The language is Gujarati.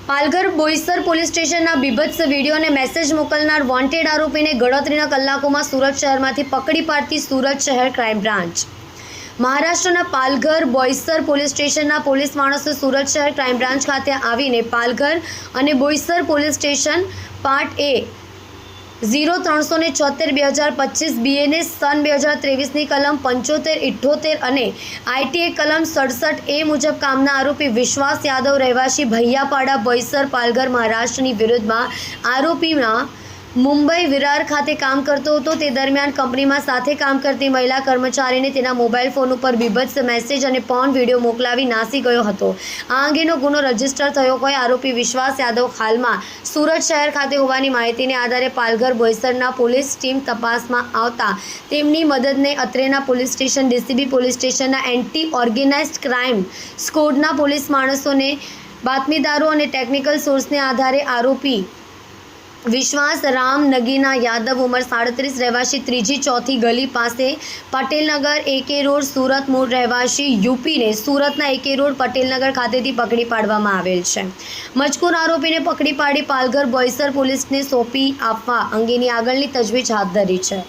પાલઘર બોઈસર પોલીસ સ્ટેશનના બીભત્સ વિડીયો અને મેસેજ મોકલનાર વોન્ટેડ આરોપીને ગણતરીના કલાકોમાં સુરત શહેરમાંથી પકડી પાડતી સુરત શહેર ક્રાઇમ બ્રાન્ચ। મહારાષ્ટ્રના પાલઘર બોઈસર પોલીસ સ્ટેશનના પોલીસ માણસો સુરત શહેર ક્રાઇમ બ્રાન્ચ ખાતે આવીને પાલઘર અને બોઈસર પોલીસ સ્ટેશન પાર્ટ એ 0376/2025 બીએનએસ સન 2023ની કલમ 7578 અને આઈટીએ કલમ 67A મુજબ કામના આરોપી વિશ્વાસ યાદવ રહેવાસી ભૈયાપાડા બોઈસર પાલઘર મહારાષ્ટ્રની વિરુદ્ધમાં આરોપીના મુંબઈ વિરાર ખાતે કામ કરતો હતો। તે દરમિયાન કંપનીમાં સાથે કામ કરતી મહિલા કર્મચારીને તેના મોબાઈલ ફોન ઉપર બીભત્સ મેસેજ અને પોર્ન વિડીયો મોકલાવી નાસી ગયો હતો। આ અંગેનો ગુનો રજીસ્ટર થયો હોય આરોપી વિશ્વાસ યાદવ હાલમાં સુરત શહેર ખાતે હોવાની માહિતીને આધારે પાલઘર બોઈસરના પોલીસ ટીમ તપાસમાં આવતા તેમની મદદને અત્રેના પોલીસ સ્ટેશન ડીસીબી પોલીસ સ્ટેશનના એન્ટી ઓર્ગેનાઇઝ્ડ ક્રાઇમ સ્કોડના પોલીસ માણસોને બાતમીદારો અને ટેકનિકલ સોર્સને આધારે આરોપી વિશ્વાસ રામ નગીના યાદવ ઉંમર 37 રહેવાસી 3જી 4થી ગલી પાસે પટેલનગર AK રોડ સુરત મૂળ રહેવાસી યુપીને સુરતના AK રોડ પટેલનગર ખાતેથી પકડી પાડવામાં આવેલ છે। મજકૂર આરોપીને પકડી પાડી પાલઘર બોઈસર પોલીસને સોંપી આપવા અંગેની આગળની તજવીજ હાથ ધરી છે।